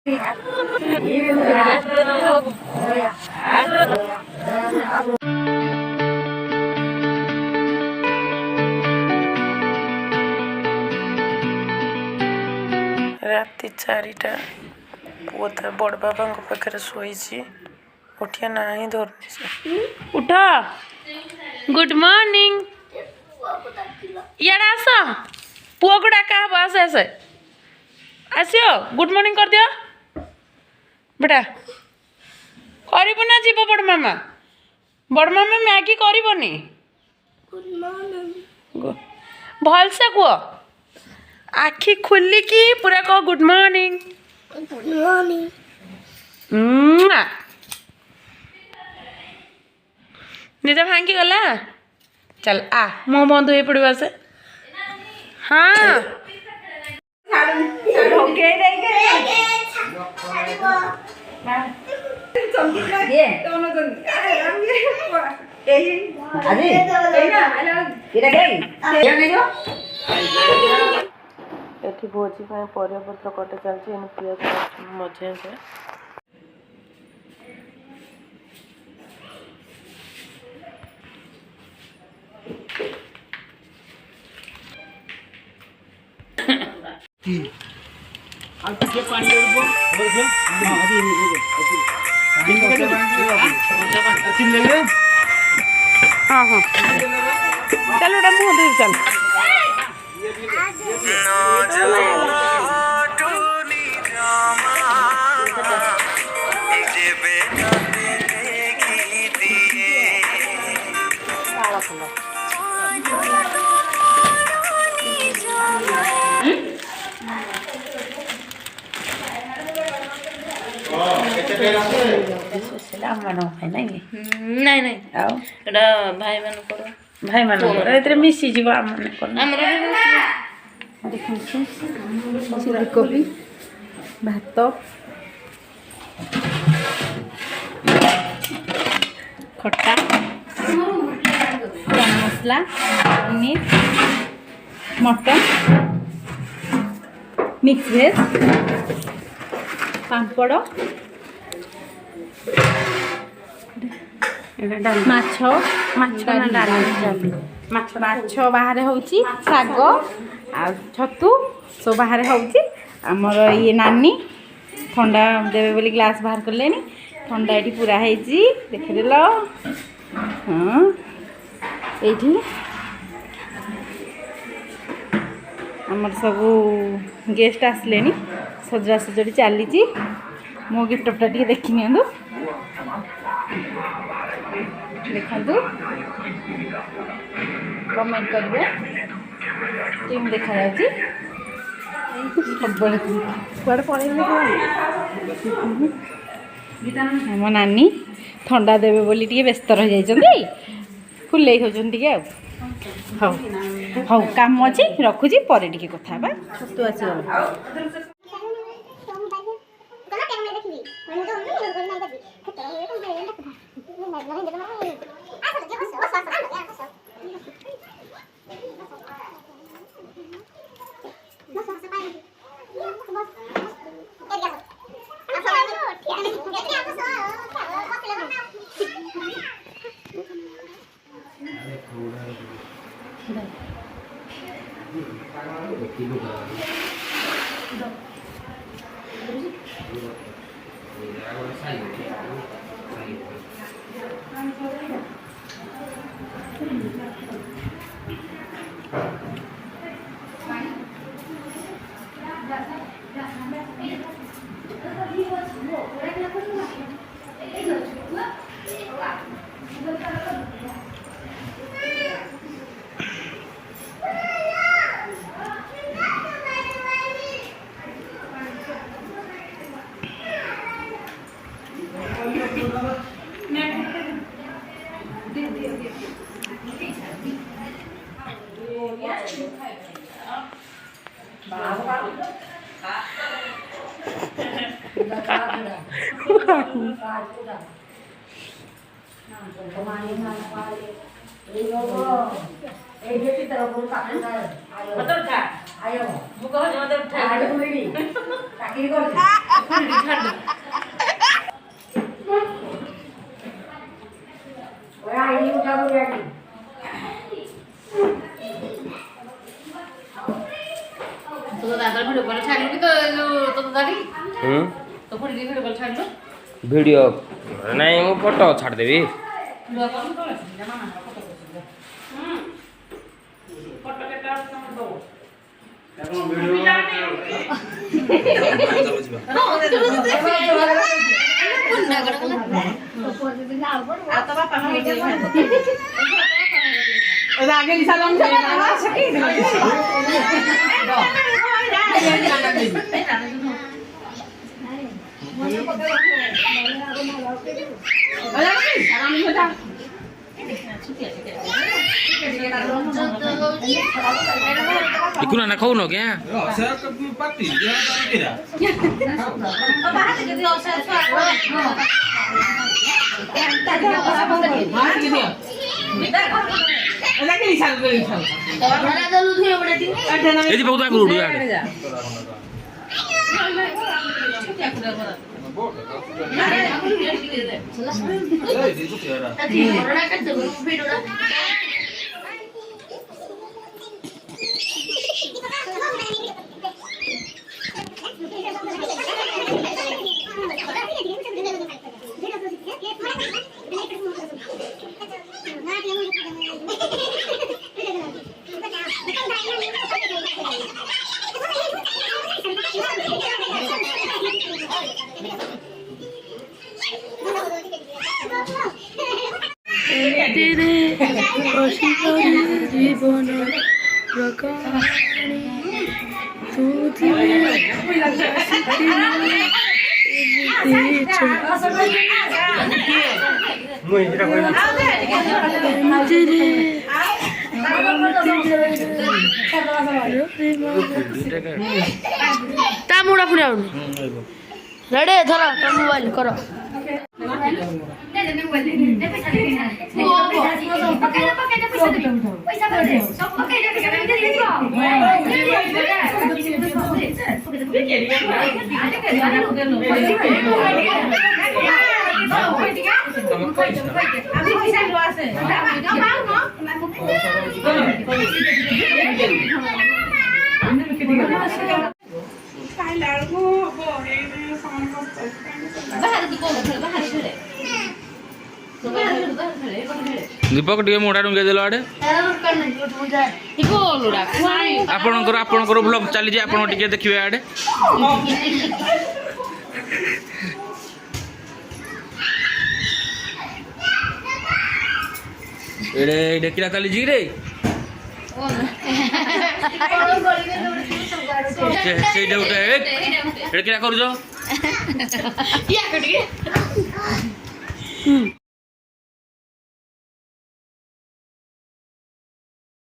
राति 4टा पुओ था बड़ बाबा पाखे शोची उठिया ना ही धरनी से उठ गुड मॉर्निंग यार आस पुओ को डाका हम आस आस आसियो गुड मॉर्निंग कर दियो बेटा करबो ना जीव बड़ मामा मैगी करबोनी भल से कह आखि खोलिकी पूरा कह गुड मॉर्निंग निजा भांगी गला चल आ मुँह बंद हो पड़ो से हाँ एठी भोजी परिया पत्र कटे चलती पियाज मजे से हाँ हाँ चलो मुँह दूर चल नहीं नहीं भाई मान मिसी जीव आम फूलकोबी भात खट्टा चना मसला पनीर मटन मिक्स भेज पापड़ माछ बाहर होची साग आ छतु सब बाहर होची हमर ये नानी ठंडा देवे बोली ग्लास बाहर करले ठंडा ये पूरा है देख देल हाँ ये आमर सब गेस्ट आसले सजा सजड़ी चली मो गिफ्टा टे देखी नि देखु कमेंट करेंगे टीम देखा आम नानी ठंडा देवे बोली टे व्यस्त रही जाइए फुले होती हौ हौ काम अच्छी रखुची पर टे कथा छतु आसगला तो फोन वीडियो कॉल छाड़ लो वीडियो नहीं मु फोटो छाड़ देबी वीडियो कॉल तो जमा ना फोटो फोटो के टाइप से दो এখন ভিডিও আগে নিসালাম इकुना ना खाऊ न क्या यदि बहुत आगु उड़ यार জীবন প্রকাশনী ତା ମୁଡ଼ା ପୁଣି ଆଉନି ରେଡି ଧର ତୋ ମୋବାଇଲ କର दीपक टे मोटा डुंगे देल आड़े आपणकर ब्लॉग चली आप देखिए आड़े एडे किला चली रे ସେଇଟା ଗୋଟେ ଏଟା କିରା କରୁଛ